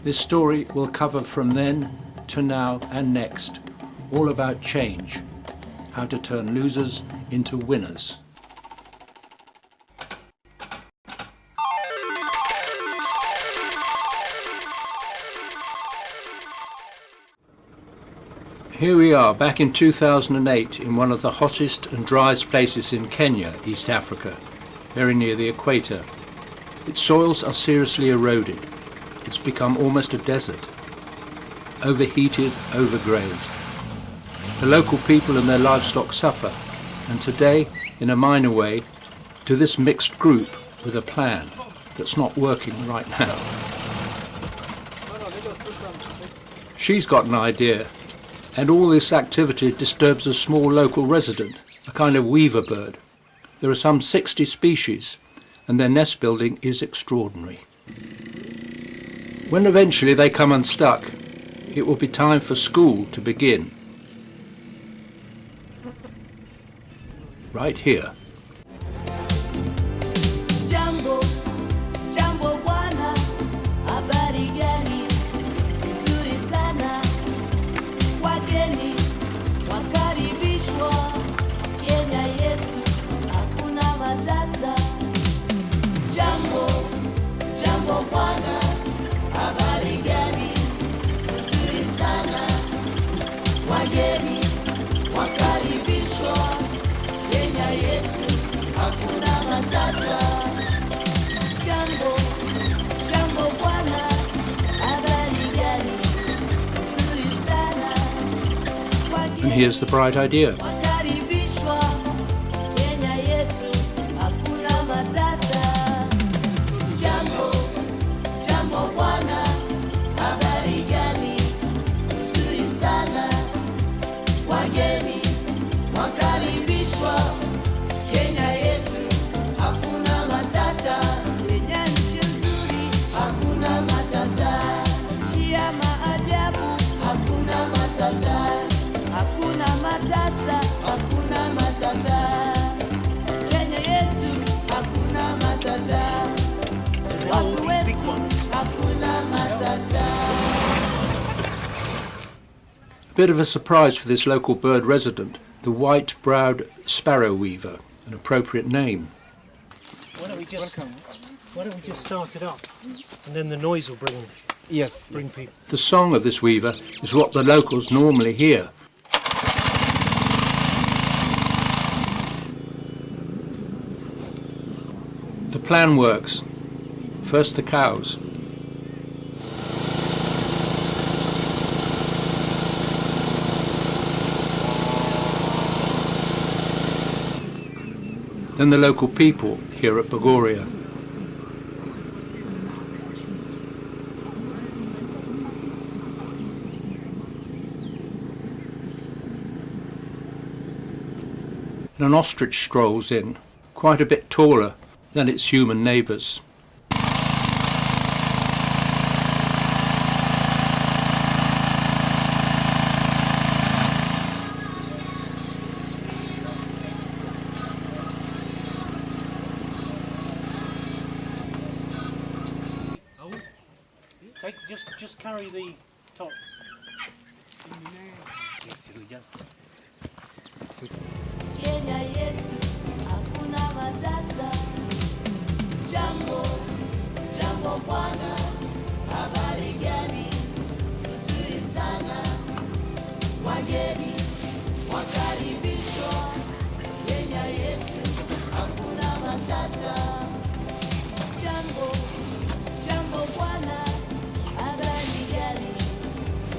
This story will cover from then to now and next, all about change, how to turn losers into winners. Here we are, back in 2008, in one of the hottest and driest places in Kenya, East Africa, very near the equator. Its soils are seriously eroded. It's become almost a desert. Overheated, overgrazed. The local people and their livestock suffer, and today, in a minor way, to this mixed group with a plan that's not working right now. She's got an idea, and all this activity disturbs a small local resident, a kind of weaver bird. There are some 60 species, and their nest building is extraordinary. When eventually they come unstuck, it will be time for school to begin. Right here. Jambo, jambo bwana, habari gani? Nzuri sana. Wageni wakaribishwa, Kenya yetu hakuna matata. Jambo, jambo bwana, habari gani? Nzuri sana. Wageni wakaribishwa, Kenya yetu hakuna matata. Jambo, jambo bwana, habari gani? Nzuri sana. And here's the bright idea. Wakaribishwa, Kenya yetu hakuna matata. Jambo, jambo bwana, habari gani? Nzuri sana. Wageni wakaribishwa, Kenya yetu hakuna matata. Kenya nchi nzuri, hakuna matata. Nchi ya maajabu, hakuna matata. Hakuna matata, hakuna matata. Kenya yetu hakuna matata. Watu wetu hakuna matata. A bit of a surprise for this local bird resident, the white-browed sparrow weaver, an appropriate name. Why don't we just start it up, and then the noise will bring people. The song of this weaver is what the locals normally hear. The plan works. First the cows. Then the local people here at Bogoria. And an ostrich strolls in, quite a bit taller than its human neighbours. Just carry the top. Yes, you just. Kenya yetu hakuna matata. Jambo, jambo bwana, habari gani? Nzuri sana. Wageni wakaribishwa, Kenya yetu hakuna matata. Jambo, jambo bwana, habari gani?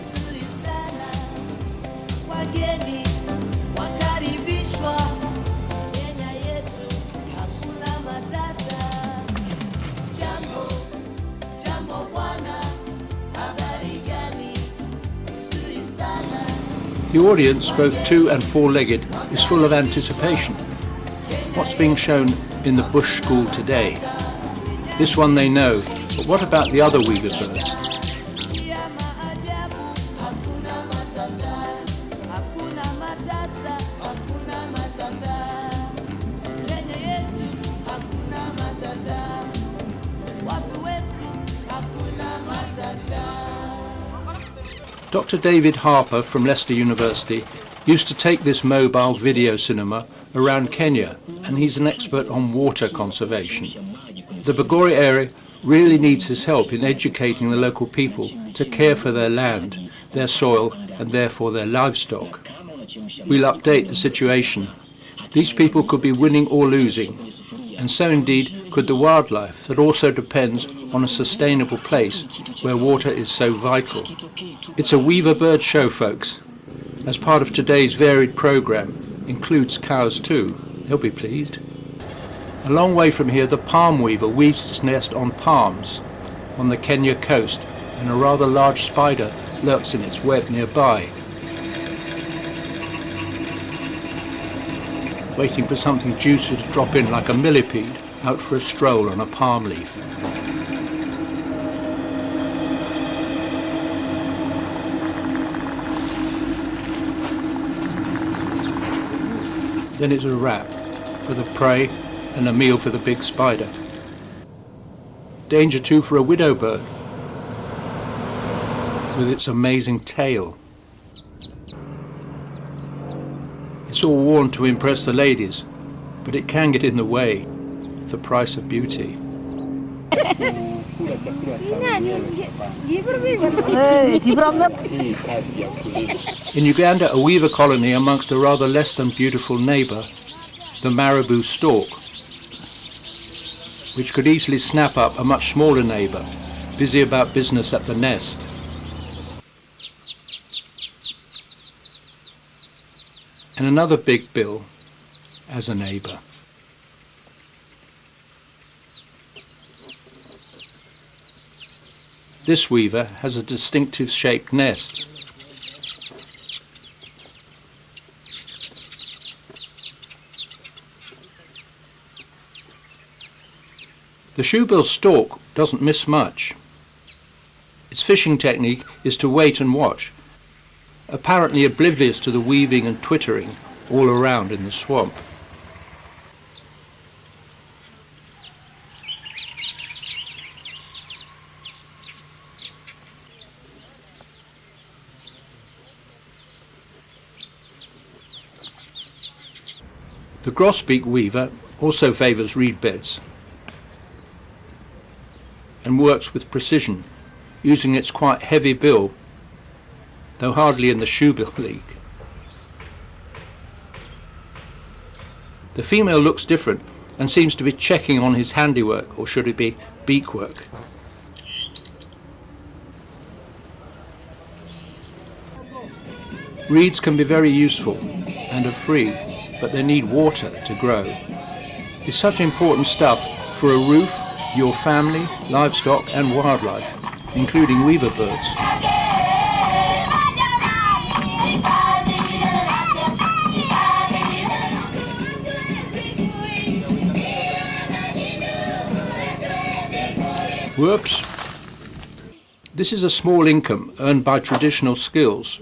Nzuri sana. Wageni wakaribishwa, Kenya yetu hakuna matata. Jambo, jambo bwana, habari gani? Nzuri sana. The audience, both two and four-legged, is full of anticipation. What's being shown in the Bush School today? This one they know, but what about the other weaver birds? Watu wetu hakuna matata. Dr. David Harper from Leicester University used to take this mobile video cinema around Kenya, and he's an expert on water conservation. The Bogoria area really needs his help in educating the local people to care for their land, their soil, and therefore their livestock. We'll update the situation. These people could be winning or losing, and so indeed could the wildlife that also depends on a sustainable place where water is so vital. It's a weaver bird show, folks. As part of today's varied programme, includes cows too. They'll be pleased. A long way from here, the palm weaver weaves its nest on palms on the Kenya coast, and a rather large spider lurks in its web nearby, waiting for something juicy to drop in like a millipede out for a stroll on a palm leaf. Then it's a wrap for the prey and a meal for the big spider. Danger too for a widow bird with its amazing tail. It's all worn to impress the ladies, but it can get in the way, the price of beauty. In Uganda, a weaver colony amongst a rather less than beautiful neighbour, the marabou stork, which could easily snap up a much smaller neighbour, busy about business at the nest. And another big bill as a neighbour. This weaver has a distinctive shaped nest. The shoebill stork doesn't miss much. Its fishing technique is to wait and watch, apparently oblivious to the weaving and twittering all around in the swamp. The grosbeak weaver also favours reed beds and works with precision, using its quite heavy bill, though hardly in the shoebill league. The female looks different and seems to be checking on his handiwork, or should it be beakwork. Reeds can be very useful and are free, but they need water to grow. It's such important stuff for a roof, your family, livestock and wildlife, including weaver birds. Whoops! This is a small income earned by traditional skills.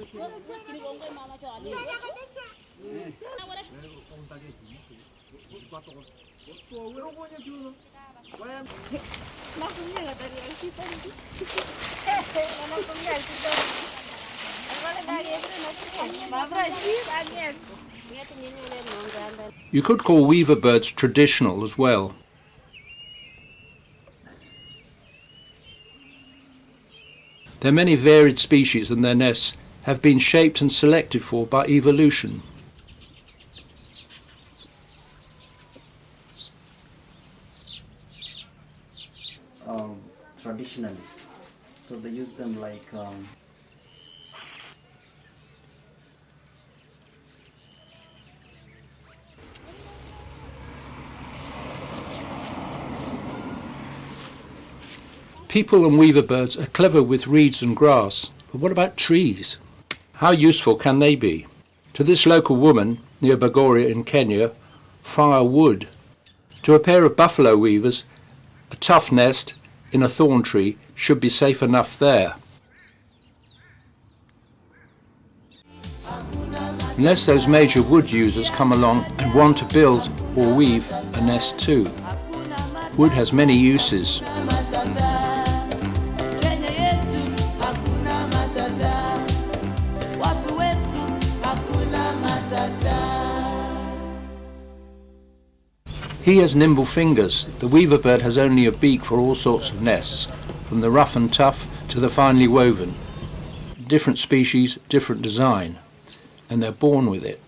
You could call weaver birds traditional as well. Their many varied species and their nests have been shaped and selected for by evolution. Traditionally, so they use them like People and weaver birds are clever with reeds and grass, but what about trees? How useful can they be? To this local woman near Bogoria in Kenya, firewood. To a pair of buffalo weavers, a tough nest in a thorn tree should be safe enough there. Unless those major wood users come along and want to build or weave a nest too. Wood has many uses. Kenya yetu hakuna matata. He has nimble fingers. The weaver bird has only a beak for all sorts of nests, from the rough and tough to the finely woven. Different species, different design, and they're born with it.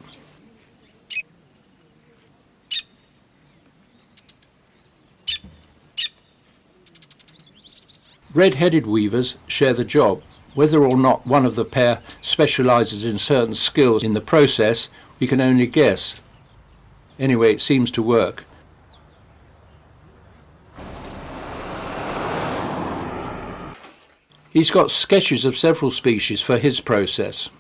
Red-headed weavers share the job. Whether or not one of the pair specialises in certain skills in the process, we can only guess. Anyway, it seems to work. He's got sketches of several species for his process.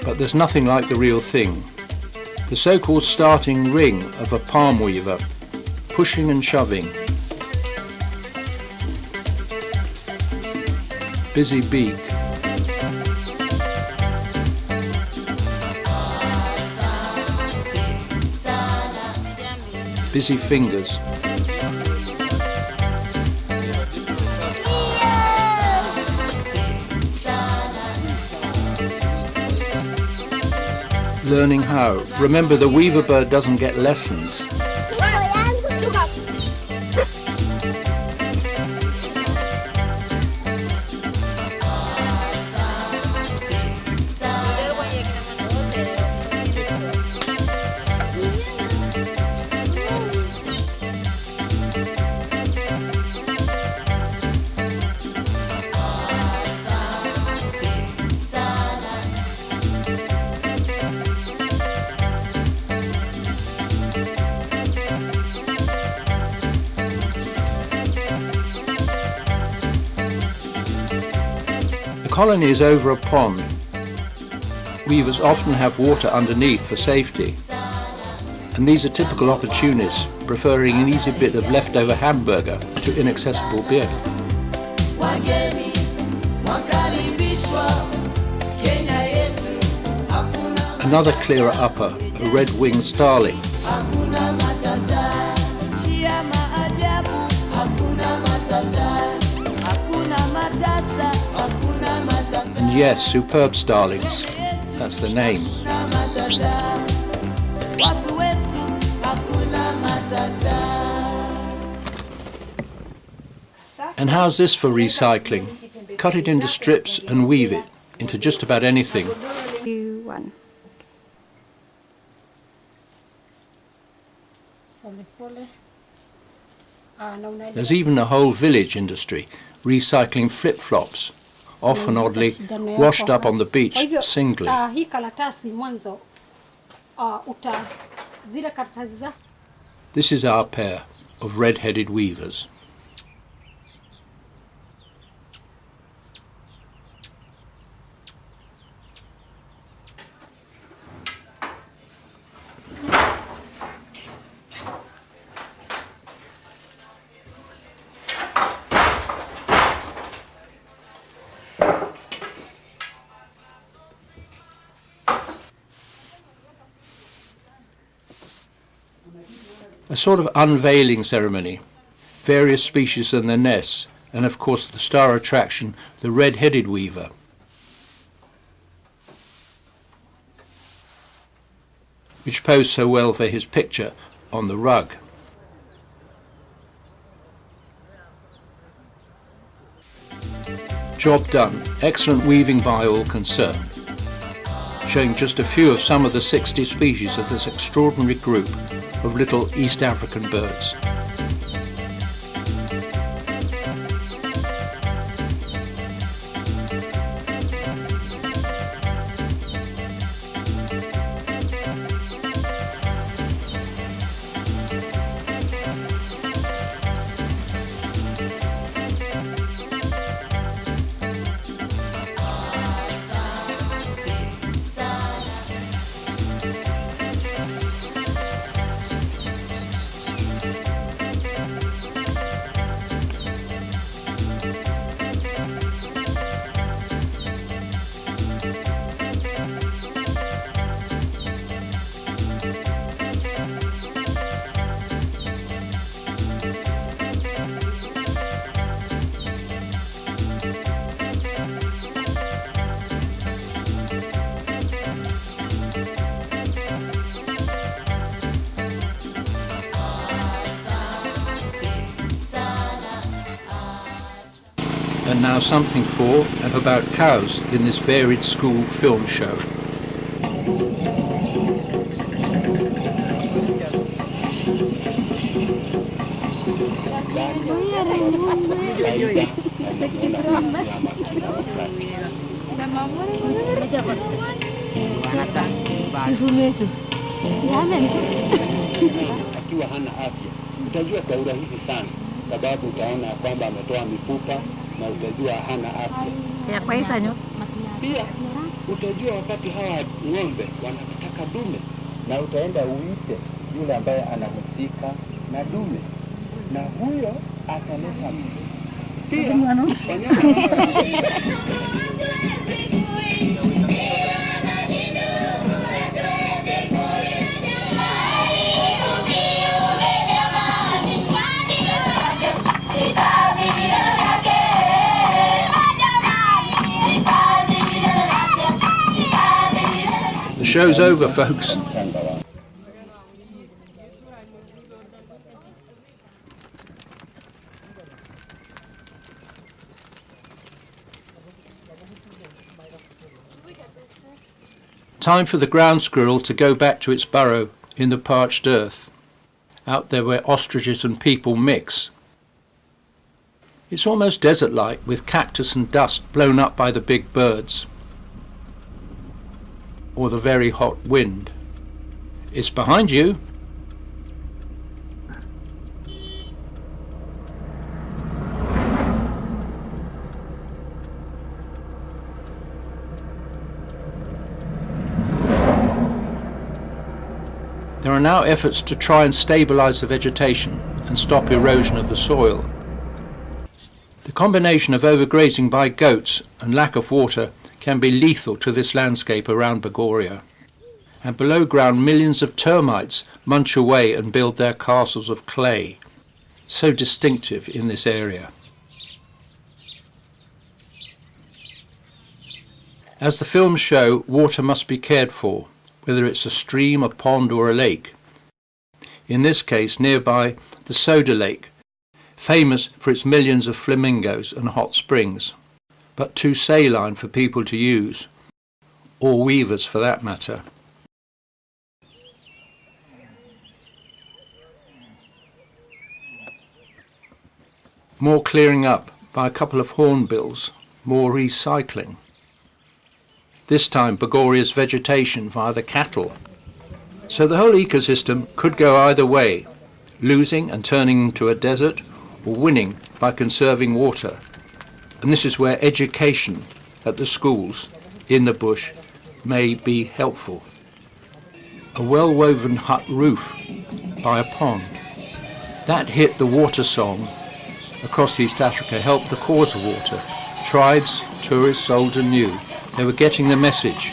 But there's nothing like the real thing. The so-called starting ring of a palm weaver, pushing and shoving. Busy beak. Busy fingers. Learning how. Remember, the weaver bird doesn't get lessons. The colony is over a pond. Weavers often have water underneath for safety, and these are typical opportunists, preferring an easy bit of leftover hamburger to inaccessible beer. Wageni wakaribishwa Kenya yetu, hakuna Another clearer upper, a red-winged starling. hakuna matata, chia maajabu, hakuna matata, hakuna matata, hakuna matata, And yes, superb starlings. That's the name. hakuna matata, watu wetu, hakuna matata. And how's this for recycling? Cut it into strips and weave it into just about anything. 2, 1. There's even a whole village industry recycling flip-flops, often oddly washed up on the beach singly. Hii karatasi mwanzo zile karatasi za This is our pair of red-headed weavers. A sort of unveiling ceremony, various species and their nests, and of course the star attraction, the red-headed weaver. Which posed so well for his picture on the rug. Job done. Excellent weaving by all concerned. Showing just a few of some of the 60 species of this extraordinary group of little East African birds. and now something for and about cows in this varied school film show. Akiwa hana afya utajua kwa urahisi sana, sababu utaona kwamba ametoa mifupa na utajua hana afya. Pia utajua wakati hawa ng'ombe wanataka dume, na utaenda uite yule ambaye anahusika na dume, na huyo ataleta mtu. Pia The show's over, folks. Time for the ground squirrel to go back to its burrow in the parched earth, out there where ostriches and people mix. It's almost desert-like, with cactus and dust blown up by the big birds, or the very hot wind. It's behind you. There are now efforts to try and stabilize the vegetation and stop erosion of the soil. The combination of overgrazing by goats and lack of water can be lethal to this landscape around Bogoria. And below ground, millions of termites munch away and build their castles of clay, so distinctive in this area. As the films show, water must be cared for, whether it's a stream, a pond or a lake. In this case, nearby, the Soda Lake, famous for its millions of flamingos and hot springs, but too saline for people to use, or weavers for that matter. More clearing up by a couple of hornbills, more recycling. This time Bogoria's vegetation via the cattle. So the whole ecosystem could go either way, losing and turning into a desert, or winning by conserving water. And this is where education at the schools in the bush may be helpful. A well-woven hut roof by a pond. That hit the water song across East Africa, helped the cause of water. Tribes, tourists, old and new, they were getting the message,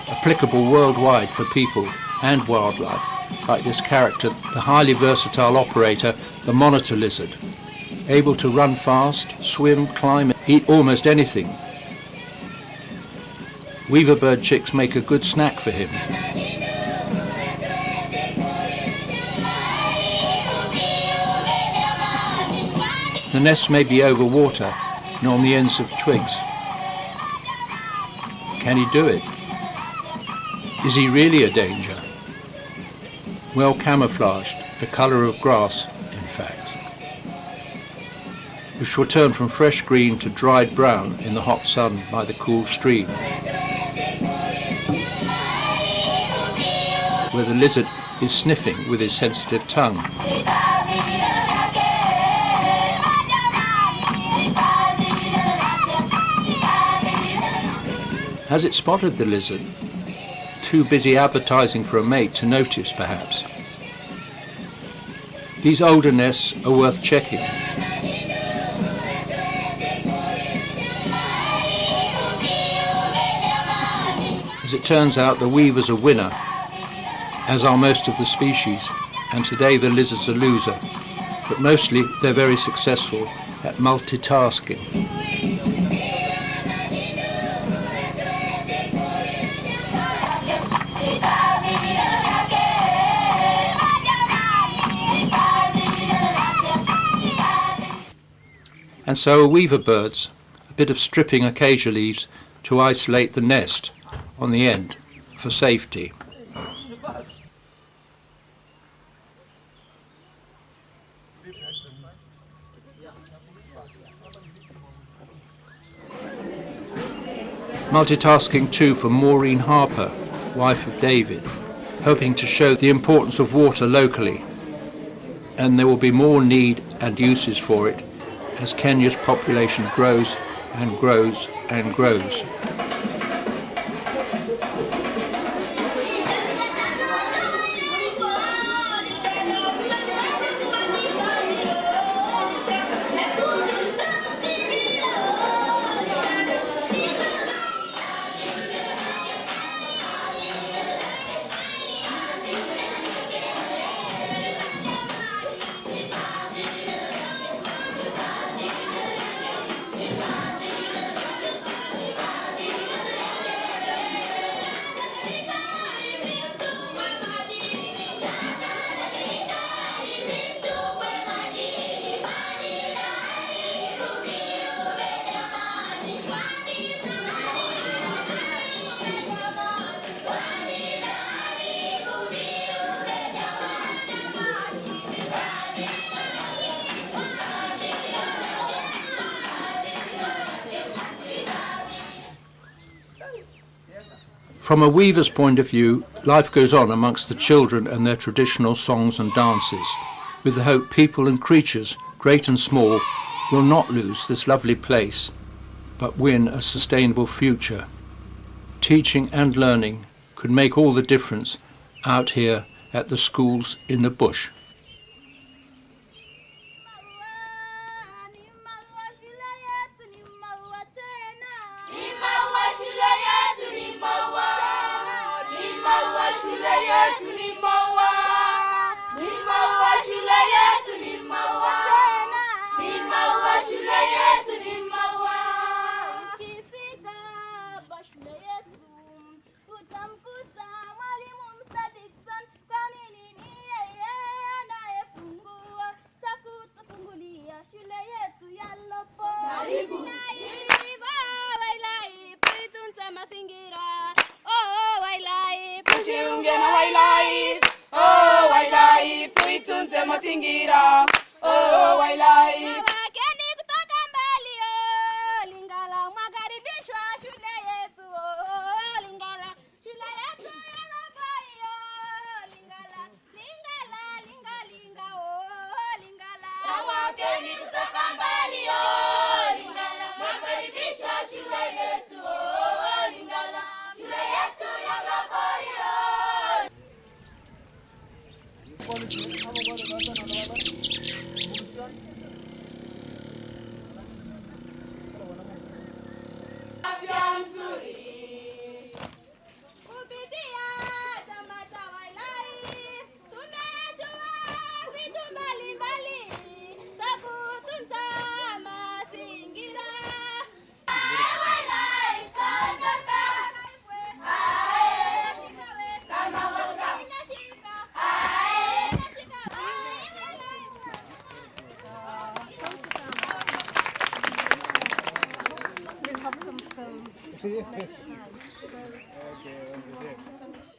applicable worldwide for people and wildlife, like this character, the highly versatile operator, the monitor lizard, able to run fast, swim, climb, eat almost anything. Weaver bird chicks make a good snack for him. The nests may be over water and on the ends of twigs. Can he do it? Is he really a danger? Well camouflaged, the colour of grass, in fact, which will turn from fresh green to dried brown in the hot sun by the cool stream, where the lizard is sniffing with his sensitive tongue. Has it spotted the lizard? Too busy advertising for a mate to notice, perhaps. These older nests are worth checking. As it turns out, the weaver's a winner, as are most of the species, and today the lizard's a loser, but mostly they're very successful at multitasking. And so are weaver birds, bit of stripping acacia leaves to isolate the nest on the end for safety. Multitasking too for Maureen Harper, wife of David, hoping to show the importance of water locally, and there will be more need and uses for it as Kenya's population grows and grows and grows. From a weaver's point of view, life goes on amongst the children and their traditional songs and dances, with the hope people and creatures, great and small, will not lose this lovely place, but win a sustainable future. Teaching and learning could make all the difference out here at the schools in the bush. Tuitunze mazingira, oh wildlife. Wageni kutoka mbali, oh Lingala, mwakaribishwa shule yetu, oh Lingala, shule yetu ya Lobai, oh Lingala, Lingala, Lingalinga, oh Lingala. Wageni kutoka mbali, oh Lingala, mwakaribishwa shule yetu, oh Lingala, shule yetu ya Lobai, oh. Afya nzuri kupitia chama cha wildlife, tunajua vitu mbalimbali za kutunza mazingira. Wildlife kandoka, kama wanga inashika, We'll have some film next time. So, Okay,